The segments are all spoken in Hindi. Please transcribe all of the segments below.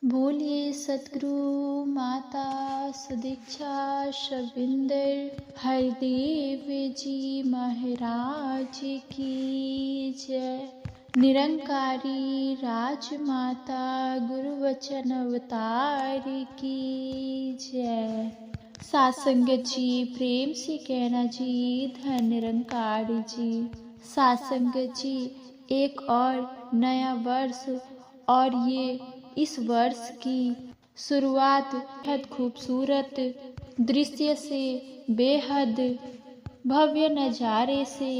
बोलिए सतगुरु माता सुदीक्षा शविंदर हरदेव जी महाराज की जय। निरंकारी राजमाता गुरु वचन अवतार की जय। सासंगत जी प्रेम से कहना जी धन निरंकारी जी। सासंगत जी एक और नया वर्ष और ये इस वर्ष की शुरुआत बेहद खूबसूरत दृश्य से, बेहद भव्य नज़ारे से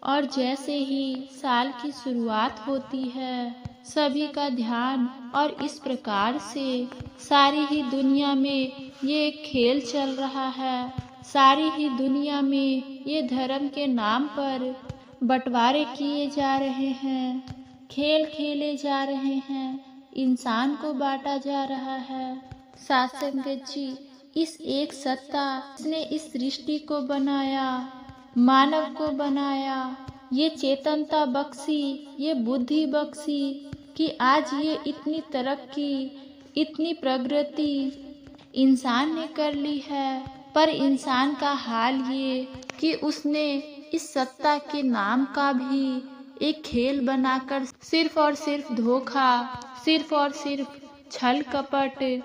और जैसे ही साल की शुरुआत होती है सभी का ध्यान और इस प्रकार से सारी ही दुनिया में ये एक खेल चल रहा है। सारी ही दुनिया में ये धर्म के नाम पर बंटवारे किए जा रहे हैं, खेल खेले जा रहे हैं, इंसान को बांटा जा रहा है। सासंगत जी इस एक सत्ता जिसने इस सृष्टि को बनाया, मानव को बनाया, ये चेतनता बख्शी, ये बुद्धि बख्शी कि आज ये इतनी तरक्की, इतनी प्रगति इंसान ने कर ली है। पर इंसान का हाल ये कि उसने इस सत्ता के नाम का भी एक खेल बनाकर सिर्फ और सिर्फ धोखा, सिर्फ और सिर्फ छल कपट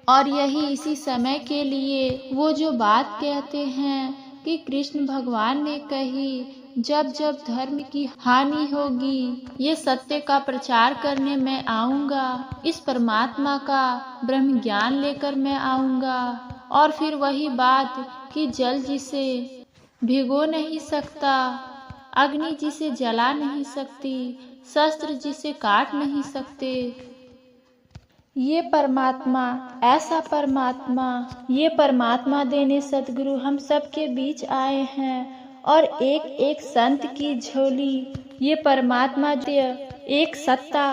और यही इसी समय के लिए वो जो बात कहते हैं कि कृष्ण भगवान ने कही, जब जब धर्म की हानि होगी ये सत्य का प्रचार करने मैं आऊँगा, इस परमात्मा का ब्रह्म ज्ञान लेकर मैं आऊँगा। और फिर वही बात कि जल जिसे भिगो नहीं सकता, अग्नि जिसे जला नहीं सकती, शस्त्र जिसे काट नहीं सकते, ये परमात्मा, ऐसा परमात्मा, ये परमात्मा देने सतगुरु हम सबके बीच आए हैं। और एक एक संत की झोली ये परमात्मा एक सत्ता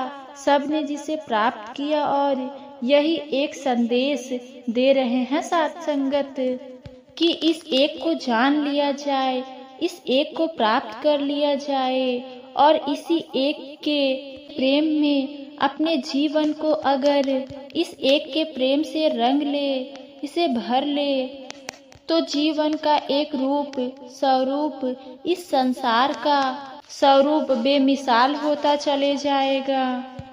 सबने जिसे प्राप्त किया और यही एक संदेश दे रहे हैं साथ संगत कि इस एक को जान लिया जाए, इस एक को प्राप्त कर लिया जाए और इसी एक के प्रेम में अपने जीवन को अगर इस एक के प्रेम से रंग ले, इसे भर ले, तो जीवन का एक रूप स्वरूप इस संसार का स्वरूप बेमिसाल होता चले जाएगा।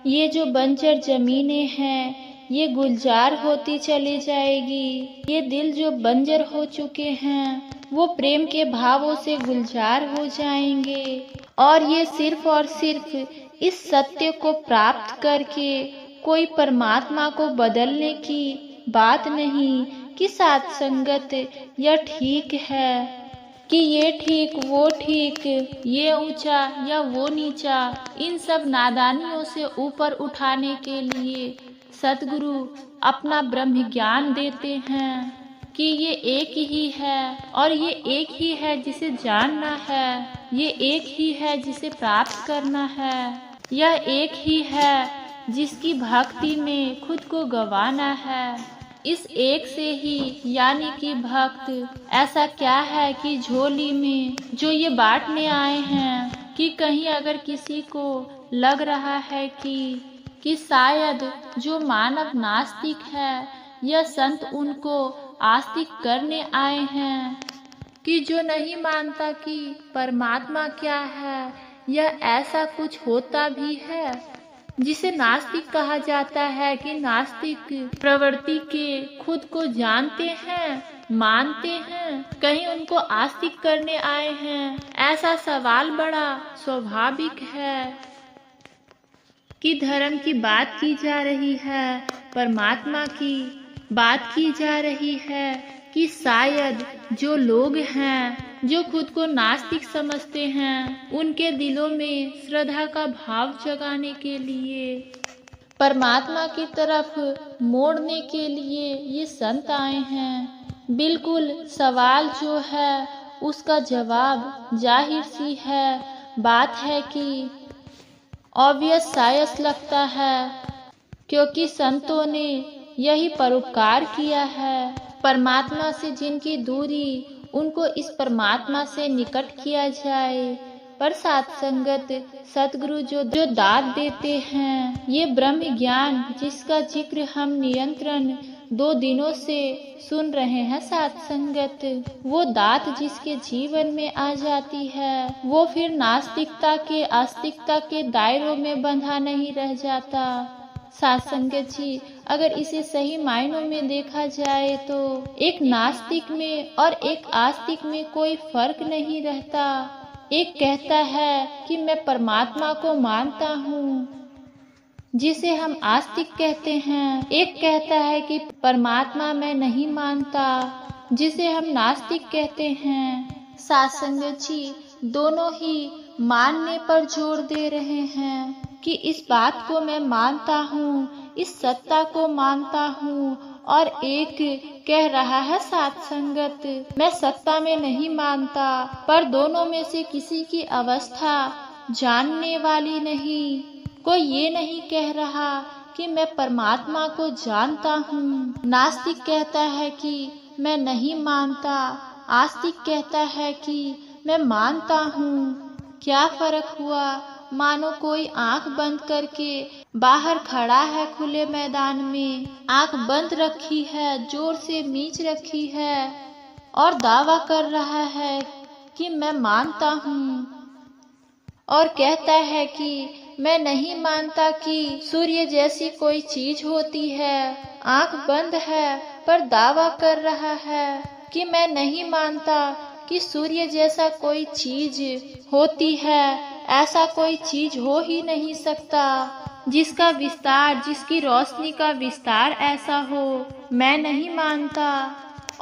ये जो बंजर जमीनें हैं ये गुलजार होती चली जाएगी। ये दिल जो बंजर हो चुके हैं वो प्रेम के भावों से गुलजार हो जाएंगे। और ये सिर्फ और सिर्फ इस सत्य को प्राप्त करके कोई परमात्मा को बदलने की बात नहीं कि साथ संगत यह ठीक है कि ये ठीक वो ठीक, ये ऊंचा या वो नीचा, इन सब नादानियों से ऊपर उठाने के लिए सतगुरु अपना ब्रह्म ज्ञान देते हैं कि ये एक ही है और ये एक ही है जिसे जानना है, ये एक ही है जिसे प्राप्त करना है, यह एक ही है जिसकी भक्ति में खुद को गंवाना है। इस एक से ही यानी कि भक्त ऐसा क्या है कि झोली में जो ये बांटने आए हैं कि कहीं अगर किसी को लग रहा है कि शायद जो मानव नास्तिक है यह संत उनको आस्तिक करने आए हैं, कि जो नहीं मानता कि परमात्मा क्या है, यह ऐसा कुछ होता भी है जिसे नास्तिक कहा जाता है कि नास्तिक प्रवृत्ति के खुद को जानते हैं, मानते हैं, कहीं उनको आस्तिक करने आए हैं। ऐसा सवाल बड़ा स्वाभाविक है कि धर्म की बात की जा रही है, परमात्मा की बात की जा रही है कि शायद जो लोग हैं जो खुद को नास्तिक समझते हैं उनके दिलों में श्रद्धा का भाव जगाने के लिए, परमात्मा की तरफ मोड़ने के लिए ये संत आए हैं। बिल्कुल सवाल जो है उसका जवाब जाहिर सी है बात है कि ऑब्वियस साइंस लगता है, क्योंकि संतों ने यही परोपकार किया है। परमात्मा से जिनकी दूरी, उनको इस परमात्मा से निकट किया जाए, पर सत्संगत सतगुरु जो दात देते हैं, ये ब्रह्म ज्ञान जिसका जिक्र हम नियंत्रण 2 दिनों से सुन रहे हैं सत्संगत, वो दात जिसके जीवन में आ जाती है, वो फिर नास्तिकता के आस्तिकता के दायरों में बंधा नहीं रह जाता। सत्संगत जी, अगर इसे सही मायनों में देखा जाए तो एक नास्तिक में और एक आस्तिक में कोई फर्क नहीं रहता। एक कहता है कि मैं परमात्मा को मानता हूँ, जिसे हम आस्तिक कहते हैं। एक कहता है कि परमात्मा मैं नहीं मानता, जिसे हम नास्तिक कहते हैं। सत्संगत जी, दोनों ही मानने पर जोर दे रहे हैं कि इस बात को मैं मानता हूँ, इस सत्ता को मानता हूँ, और एक कह रहा है सत्संगत मैं सत्ता में नहीं मानता। पर दोनों में से किसी की अवस्था जानने वाली नहीं। कोई ये नहीं कह रहा कि मैं परमात्मा को जानता हूँ। नास्तिक कहता है कि मैं नहीं मानता, आस्तिक कहता है कि मैं मानता हूँ। क्या फर्क हुआ? मानो कोई आंख बंद करके बाहर खड़ा है खुले मैदान में, आंख बंद रखी है, जोर से मीच रखी है और दावा कर रहा है कि मैं मानता हूँ, और कहता है कि मैं नहीं मानता कि सूर्य जैसी कोई चीज होती है। आंख बंद है पर दावा कर रहा है कि मैं नहीं मानता कि सूर्य जैसा कोई चीज होती है। ऐसा कोई चीज हो ही नहीं सकता जिसका विस्तार, जिसकी रोशनी का विस्तार ऐसा हो। मैं नहीं मानता।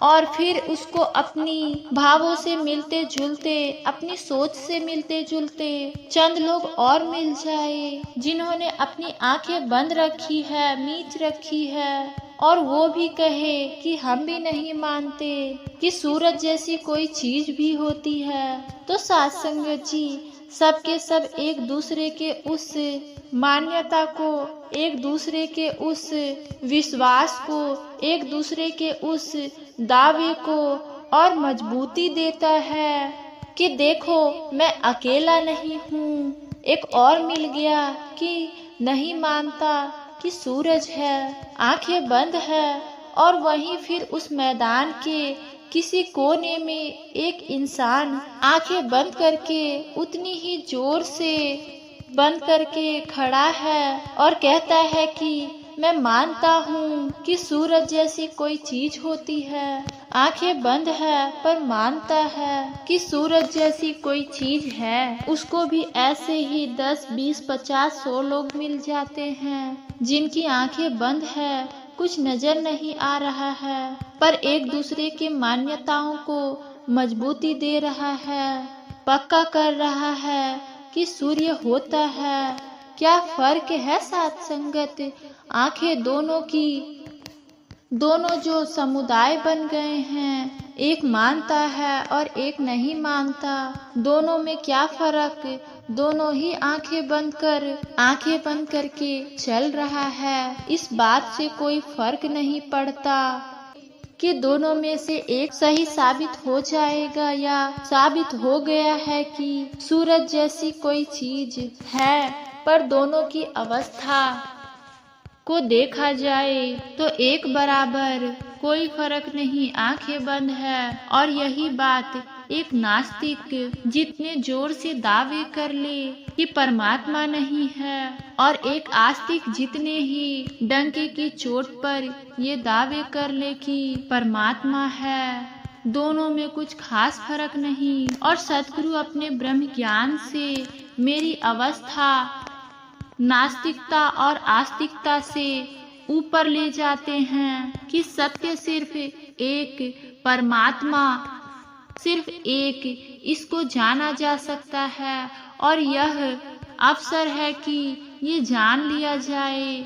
और फिर उसको अपनी भावों से मिलते जुलते, अपनी सोच से मिलते जुलते चंद लोग और मिल जाए जिन्होंने अपनी आंखें बंद रखी है, मीच रखी है, और वो भी कहे कि हम भी नहीं मानते कि सूरज जैसी कोई चीज भी होती है। तो सत्संगत जी, सबके सब एक दूसरे के उस मान्यता को, एक दूसरे के उस विश्वास को, एक दूसरे के उस दावे को और मजबूती देता है कि देखो मैं अकेला नहीं हूँ। एक और मिल गया कि नहीं मानता कि सूरज है, आंखें बंद है, और वहीं फिर उस मैदान के किसी कोने में एक इंसान आंखें बंद करके उतनी ही जोर से बंद करके खड़ा है और कहता है कि मैं मानता हूँ कि सूरज जैसी कोई चीज होती है। आंखें बंद है पर मानता है कि सूरज जैसी कोई चीज है। उसको भी ऐसे ही 10, 20, 50, 100 लोग मिल जाते हैं जिनकी आंखें बंद है, कुछ नजर नहीं आ रहा है, पर एक दूसरे की मान्यताओं को मजबूती दे रहा है, पक्का कर रहा है कि सूर्य होता है। क्या फर्क है सत्संगत? आंखें दोनों की, दोनों जो समुदाय बन गए हैं, एक मानता है और एक नहीं मानता। दोनों में क्या फर्क? दोनों ही आंखें बंद करके चल रहा है। इस बात से कोई फर्क नहीं पड़ता कि दोनों में से एक सही साबित हो जाएगा या साबित हो गया है कि सूरज जैसी कोई चीज है। पर दोनों की अवस्था को देखा जाए तो एक बराबर, कोई फर्क नहीं, आंखें बंद है। और यही बात एक नास्तिक जितने जोर से दावे कर ले कि परमात्मा नहीं है, और एक आस्तिक जितने ही डंके की चोट पर ये दावे कर ले कि परमात्मा है, दोनों में कुछ खास फर्क नहीं। और सतगुरु अपने ब्रह्म ज्ञान से मेरी अवस्था नास्तिकता और आस्तिकता से ऊपर ले जाते हैं कि सत्य सिर्फ एक, परमात्मा सिर्फ एक, इसको जाना जा सकता है। और यह अवसर है कि ये जान लिया जाए।